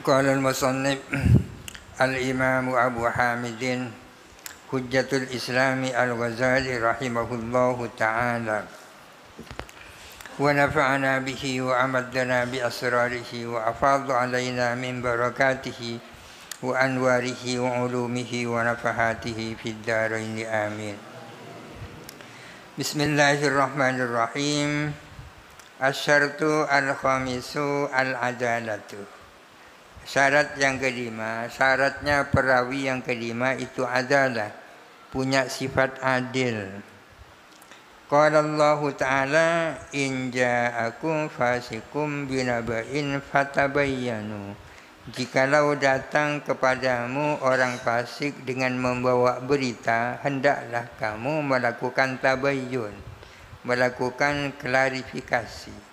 قال المصنف الإمام أبو حامد حجة الإسلام الغزالي رحمه الله تعالى ونفعنا به وأمدنا بأسراره وأفاض علينا من بركاته وأنواره وعلومه ونفحاته في الدارين آمين. بسم الله الرحمن الرحيم. Asyartu al-khamisu al-adalatu. Syarat yang kelima, syaratnya perawi yang kelima itu adalah punya sifat adil. Qala Allah Ta'ala in ja'akum fasikum binaba'in fatabayyanu. Jikalau datang kepadamu orang fasik dengan membawa berita, hendaklah kamu melakukan tabayyun, melakukan klarifikasi.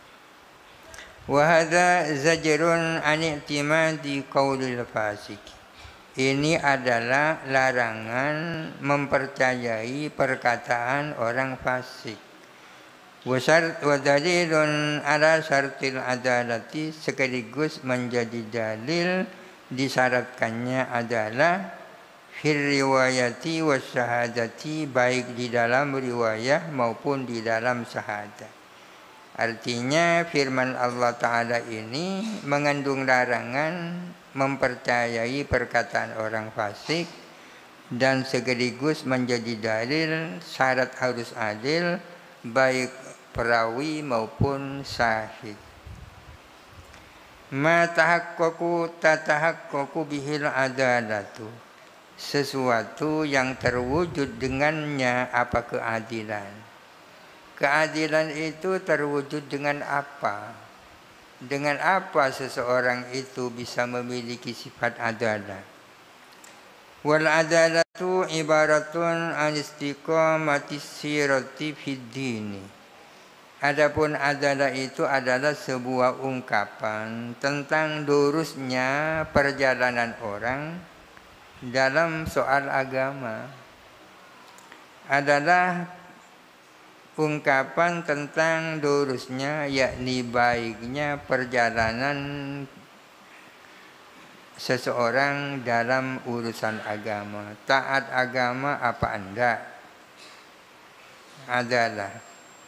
Wa hadza zajrun an i'timadi qaulil fasik. Ini adalah larangan mempercayai perkataan orang fasik. Wa dalilun ala syartil adalati, sekaligus menjadi dalil disyaratkannya adalah fil riwayati was syahadati, baik di dalam riwayah maupun di dalam syahadat. Artinya firman Allah Ta'ala ini mengandung larangan mempercayai perkataan orang fasik dan sekaligus menjadi dalil syarat harus adil baik perawi maupun syahid. Ma tahaqqaqu tatahaqqaqu bihil adalatu. Sesuatu yang terwujud dengannya apa keadilan. Keadilan itu terwujud dengan apa? Dengan apa seseorang itu bisa memiliki sifat adalah? Wal adalatu ibaratun an istiqamati sirati fid dini. Adapun adalah itu adalah sebuah ungkapan tentang lurusnya perjalanan orang dalam soal agama. Adalah ungkapan tentang lurusnya, yakni baiknya perjalanan seseorang dalam urusan agama. Taat agama apa enggak? Adalah.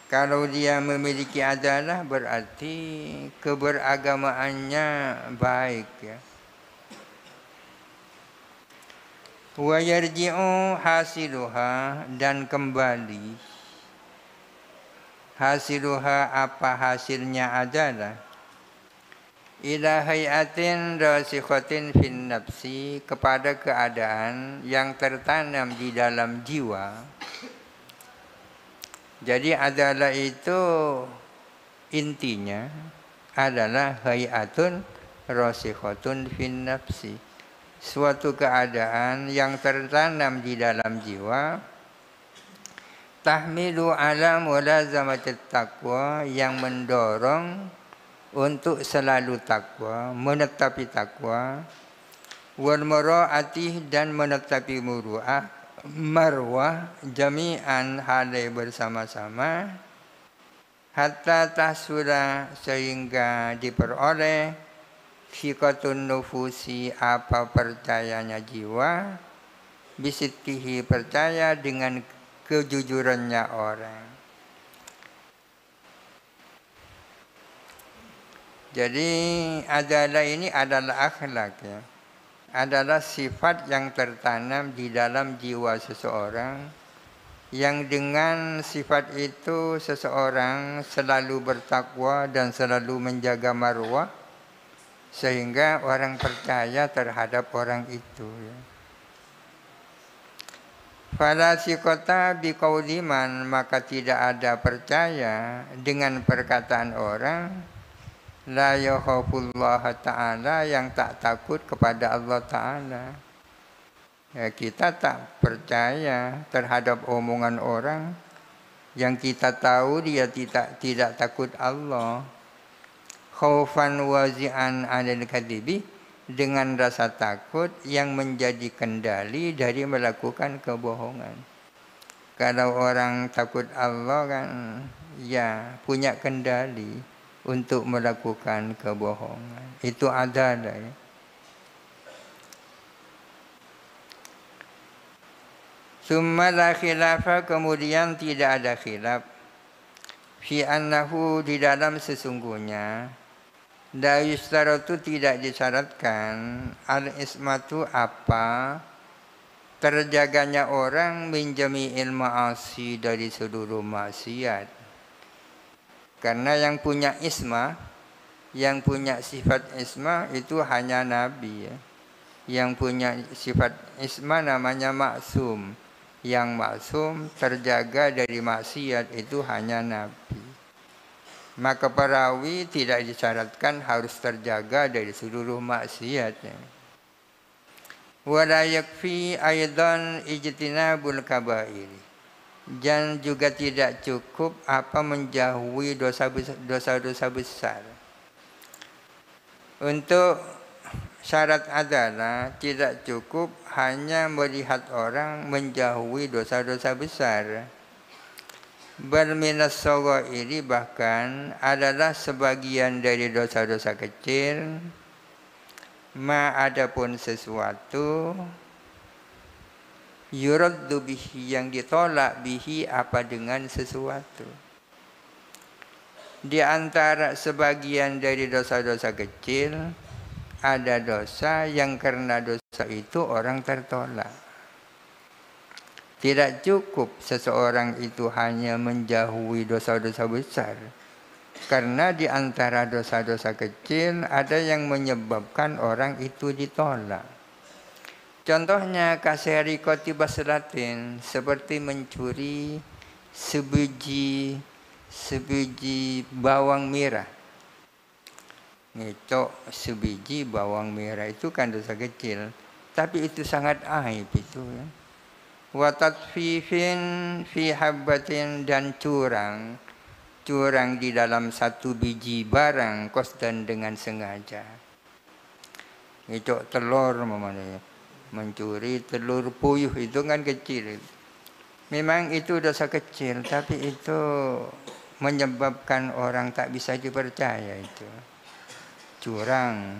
Kalau dia memiliki adalah berarti keberagamaannya baik, ya. Wa yarji'u hasiluha, dan kembali hasiluha apa hasilnya adalah ila hayatin rasikhatin fin nafsi, kepada keadaan yang tertanam di dalam jiwa. Jadi adalah itu intinya adalah hayatun rasikhatun fin nafsi, suatu keadaan yang tertanam di dalam jiwa, tahmilu ala mulazamatit taqwa, yang mendorong untuk selalu takwa, menetapi takwa, wal muraati, dan menetapi muru'ah, marwah, jami'an halai bersama-sama, hatta tahsula, sehingga diperoleh thiqatun nufusi apa percayanya jiwa, bisidqihi percaya dengan kejujurannya orang. Jadi adalah ini adalah akhlak, ya. Adalah sifat yang tertanam di dalam jiwa seseorang, yang dengan sifat itu seseorang selalu bertakwa dan selalu menjaga marwah, sehingga orang percaya terhadap orang itu, ya. Fala siqata biqauli man, maka tidak ada percaya dengan perkataan orang la yakhafullah ta'ala, yang tak takut kepada Allah Ta'ala. Ya, kita tak percaya terhadap omongan orang yang kita tahu dia tidak takut Allah. Khaufan wazi'an 'anil kadhibi, dengan rasa takut yang menjadi kendali dari melakukan kebohongan. Kalau orang takut Allah kan ya punya kendali untuk melakukan kebohongan. Itu adalah, ya. Summa la khilafa, kemudian tidak ada khilaf. Fi annahu, di dalam sesungguhnya. La yustaratu, tidak disyaratkan. Al-ismatu, apa? Terjaganya orang min jami'il ma'asi, dari seluruh maksiat. Karena yang punya ismah, yang punya sifat ismah itu hanya Nabi ya. Yang punya sifat ismah namanya maksum. Yang maksum terjaga dari maksiat itu hanya Nabi. Maka perawi tidak disyaratkan harus terjaga dari seluruh maksiat ya. Wala yakfi aidan ijtinabul kabair. Dan juga tidak cukup apa menjauhi dosa-dosa besar. Untuk syarat adalah tidak cukup hanya melihat orang menjauhi dosa-dosa besar. Bal minas shaghairi, bahkan adalah sebagian dari dosa-dosa kecil. Ma, adapun sesuatu yuraddu bihi, yang ditolak bihi, apa dengan sesuatu. Di antara sebagian dari dosa-dosa kecil, ada dosa yang karena dosa itu orang tertolak. Tidak cukup seseorang itu hanya menjauhi dosa-dosa besar. Karena di antara dosa-dosa kecil ada yang menyebabkan orang itu ditolak. Contohnya kaserikoti baslatin, seperti mencuri sebiji bawang merah. Ngecok sebiji bawang merah itu kan dosa kecil, tapi itu sangat aib itu ya. Wa tatfifin fi habbatin, dan curang di dalam satu biji barang qasdan, dengan sengaja. Ngecok telur mamanya, mencuri telur puyuh itu kan kecil. Memang itu dosa kecil, tapi itu menyebabkan orang tak bisa dipercaya itu. Curang.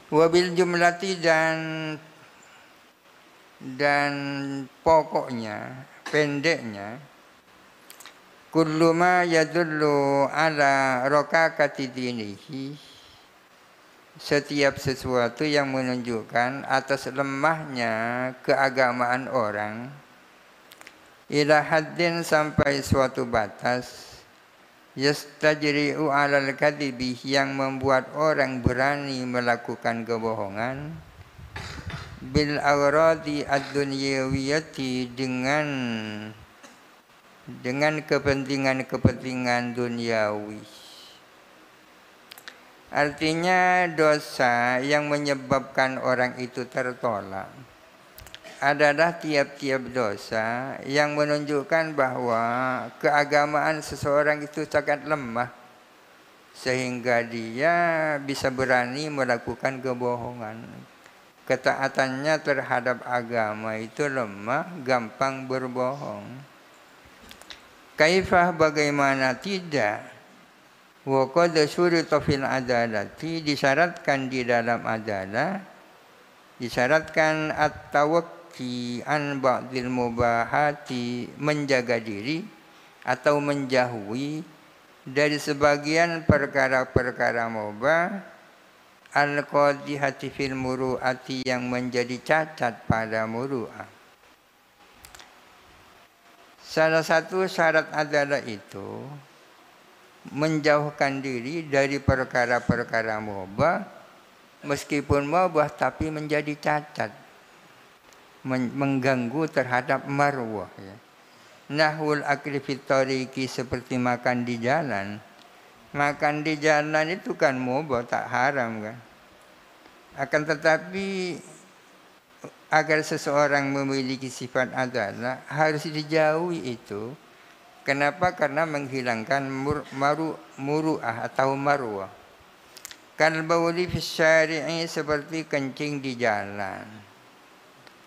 Wabil jumlati, dan pokoknya, pendeknya, kullu ma yadullu ala raqaqati dinihi, setiap sesuatu yang menunjukkan atas lemahnya keagamaan orang, ila haddin, sampai suatu batas, yastajri'u 'alal kadhibi, yang membuat orang berani melakukan kebohongan, bil aghradi ad-dunyawiyati, dengan kepentingan duniawi. Artinya dosa yang menyebabkan orang itu tertolak adalah tiap-tiap dosa yang menunjukkan bahwa keagamaan seseorang itu sangat lemah, sehingga dia bisa berani melakukan kebohongan. Ketaatannya terhadap agama itu lemah, gampang berbohong. Kaifah, bagaimana tidak? Wa qad syurita fil adalati, disyaratkan di dalam adalah, disyaratkan at-tawakki an ba'dil mubahati, menjaga diri atau menjauhi dari sebagian perkara-perkara mubah, al-qadihati fil muru'ati, yang menjadi cacat pada muru'ah. Salah satu syarat adalah itu menjauhkan diri dari perkara-perkara mubah, meskipun mubah tapi menjadi cacat, mengganggu terhadap marwah ya. Nahwul akli fit tariqi, seperti makan di jalan. Makan di jalan itu kan mubah, tak haram kan. Akan tetapi agar seseorang memiliki sifat adalah harus dijauhi itu. Kenapa? Karena menghilangkan muru'ah atau marwah. Kal bauli fis syari'i, seperti kencing di jalan.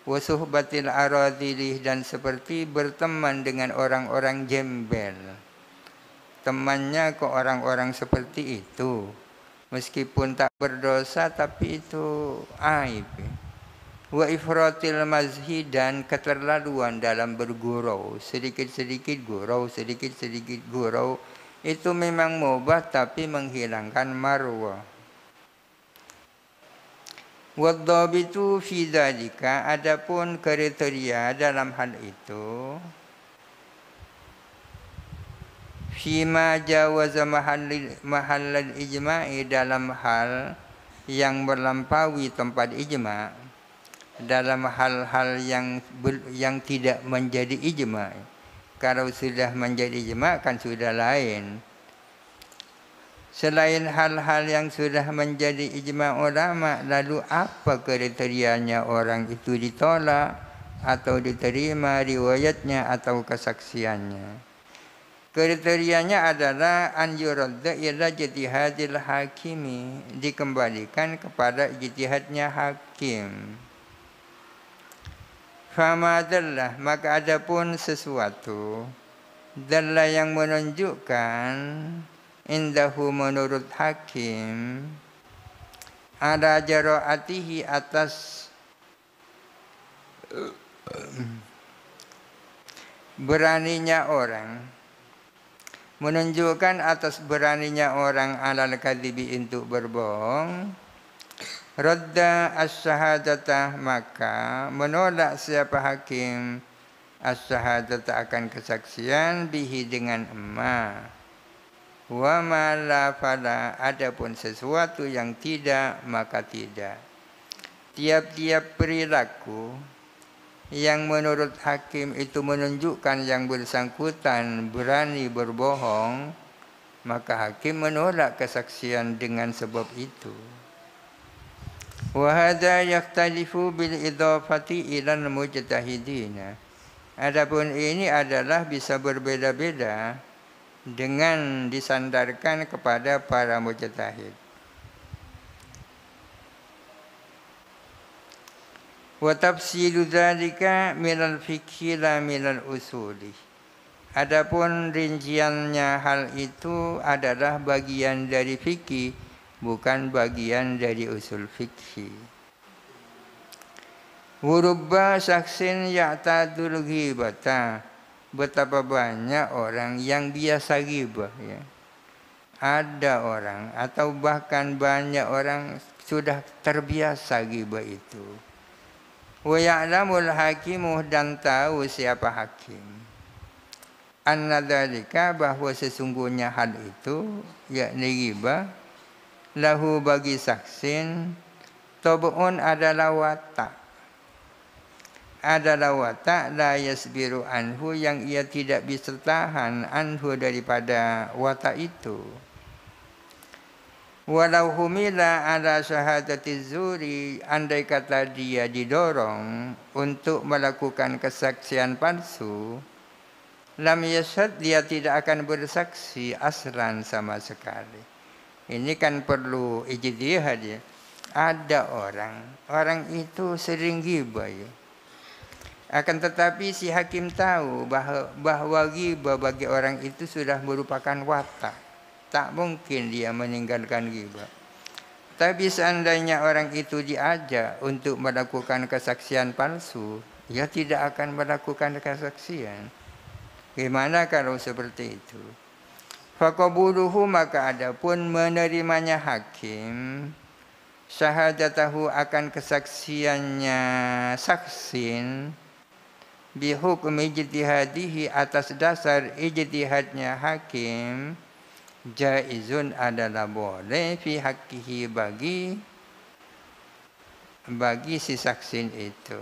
Wa suhbatil aradhilih, dan seperti berteman dengan orang-orang gembel. Temannya ke orang-orang seperti itu, meskipun tak berdosa tapi itu aib. Wa ifratil mazhi dan keterlaluan dalam bergurau, sedikit-sedikit gurau, sedikit-sedikit gurau itu memang mubah tapi menghilangkan marwah. Wadhabitu fi dzalika, adapun kriteria dalam hal itu, fima jawaza mahallal ijma'i, dalam hal yang melampaui tempat ijma', dalam hal-hal yang tidak menjadi ijma'. Kalau sudah menjadi ijma' kan sudah lain. Selain hal-hal yang sudah menjadi ijma' ulama, lalu apa kriterianya orang itu ditolak atau diterima riwayatnya atau kesaksiannya? Kriterianya adalah an yuradda ila ijtihadil hakimi, dikembalikan kepada ijtihadnya hakim. Fama dallah, maka adapun sesuatu dallah yang menunjukkan indahu menurut hakim ada jaraatihi atas beraninya orang, menunjukkan atas beraninya orang alal kadhibi untuk berbohong, radda as-syahadata, maka menolak siapa hakim as-syahadata akan kesaksian bihi dengan emma. Wa ma la fala, adapun sesuatu yang tidak maka tidak. Tiap-tiap perilaku yang menurut hakim itu menunjukkan yang bersangkutan berani berbohong, maka hakim menolak kesaksian dengan sebab itu. Wa hadza yaktalifu bil idhafati ilal mujtahidina. Adapun ini adalah bisa berbeda-beda dengan disandarkan kepada para mujtahid. Wa tafsilu dzalika minal fiqhi la minal usuli. Adapun rinciannya hal itu adalah bagian dari fikih, bukan bagian dari usul fikih. Wurubba syaksin ya'tadul ghibata, betapa banyak orang yang biasa ghibah, ya. Ada orang atau bahkan banyak orang sudah terbiasa ghibah itu. Wa ya'lamul hakimu, dan tahu siapa hakim. Anna dzalika, bahwa sesungguhnya hal itu, yakni ghibah, lahu bagi saksin, tabu'un adalah watak. Adalah watak la yasbiru anhu, yang ia tidak bisa tahan anhu daripada watak itu. Walau humila ala syahadati zuri, andai kata dia didorong untuk melakukan kesaksian palsu, lam yashhad, dia tidak akan bersaksi aslan sama sekali. Ini kan perlu ijtihad, ya. Ada orang itu sering ghibah, ya. Akan tetapi si hakim tahu bahwa ghibah bagi orang itu sudah merupakan watak. Tak mungkin dia meninggalkan ghibah. Tapi seandainya orang itu diajak untuk melakukan kesaksian palsu, dia tidak akan melakukan kesaksian. Gimana kalau seperti itu? Faqabuluhu, maka adapun menerimanya hakim, syahadatahu akan kesaksiannya saksin, bihukum ijtihadihi, atas dasar ijtihadnya hakim, jaizun adalah boleh, fi haqqihi bagi si saksin itu.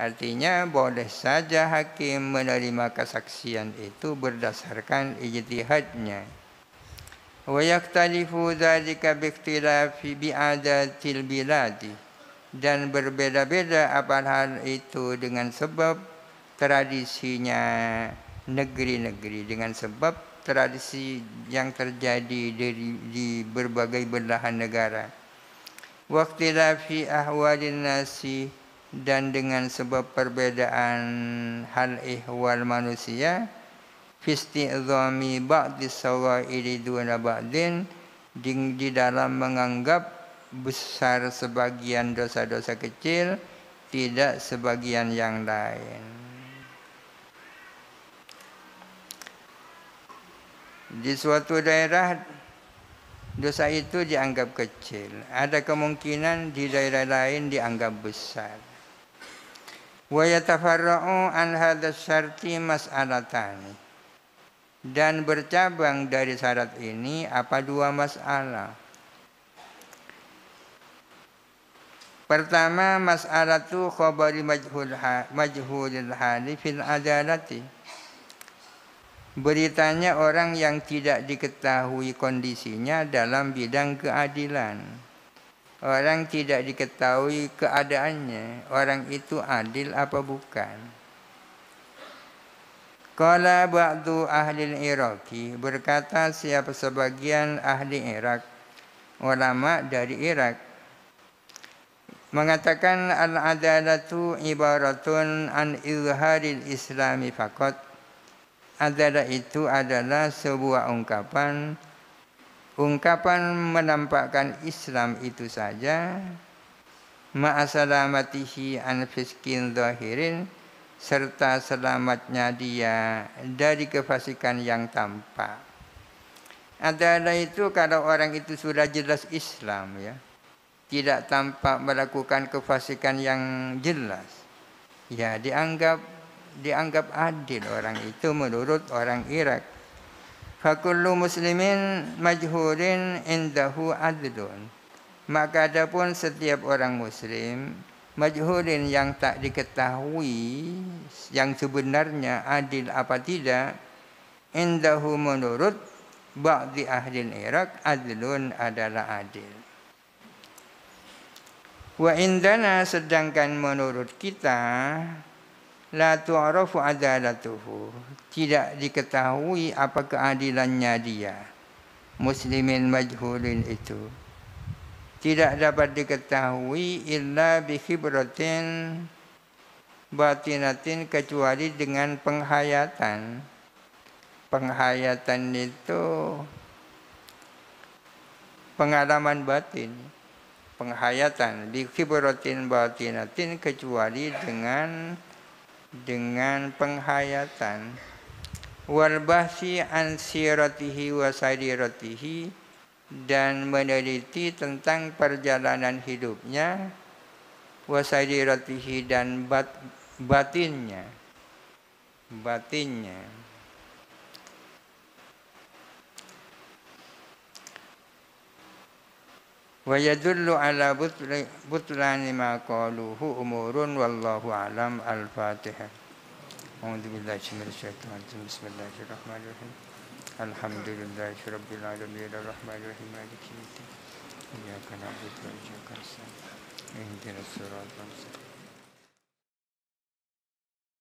Artinya boleh saja hakim menerima kesaksian itu berdasarkan ijtihadnya. Wa yaktalifu dzalika bi ikhtilafi bi'adatil biladi, dan berbeda-beda apa hal itu dengan sebab tradisinya negeri-negeri, dengan sebab tradisi yang terjadi di berbagai belahan negara. Waqtilafi ahwalin nasi, dan dengan sebab perbedaan hal ihwal manusia, fisti'zami ba'di sawairi duna ba'din, di dalam menganggap besar sebagian dosa-dosa kecil tidak sebagian yang lain. Di suatu daerah dosa itu dianggap kecil, ada kemungkinan di daerah lain dianggap besar. Wa yatafarra'u an hadzal syarti mas'alatani. Dan bercabang dari syarat ini apa dua masalah. Pertama, mas'alatu khabari majhulil hali fil adalati. Beritanya orang yang tidak diketahui kondisinya dalam bidang keadilan. Orang tidak diketahui keadaannya, orang itu adil apa bukan. Qala ba'du ahli Iraqi, berkata siapa sebagian ahli Irak, ulama dari Irak, mengatakan al-adalatu ibaratun an izharil islami faqat. Adalah itu adalah sebuah ungkapan menampakkan Islam itu saja, ma'asalamatihi an fiskin zahirin, serta selamatnya dia dari kefasikan yang tampak. Adalah itu kalau orang itu sudah jelas Islam, ya, tidak tampak melakukan kefasikan yang jelas, ya dianggap adil orang itu menurut orang Irak. Fakullu muslimin majhulin indahu adlun. Maka adapun setiap orang muslim majhulin yang tak diketahui yang sebenarnya adil apa tidak, indahu menurut ba'di ahli Irak adlun adalah adil. Wa indana sedangkan menurut kita la tu'rafu adalatuhu, tidak diketahui apa keadilannya dia. Muslimin majhulin itu tidak dapat diketahui illa bi khibratin batinatin, kecuali dengan penghayatan. Penghayatan itu pengalaman batin. Penghayatan bi khibratin batinatin, kecuali dengan penghayatan. Wal bahsi an siratihi wa sariratihi, dan meneliti tentang perjalanan hidupnya, wa sariratihi, dan batinnya. Wa yadullu ala butlani ma qaluhu umurun wallahu alam. Al-Fatihah. A'udzu billahi minasyaitonir rajim. Bismillahirrahmanirrahim. Alhamdulillahirabbil alamin arrahmanirrahim maliki yaumiddin. Iyyaka na'budu wa iyyaka nasta'in. Ihdinas siratal mustaqim.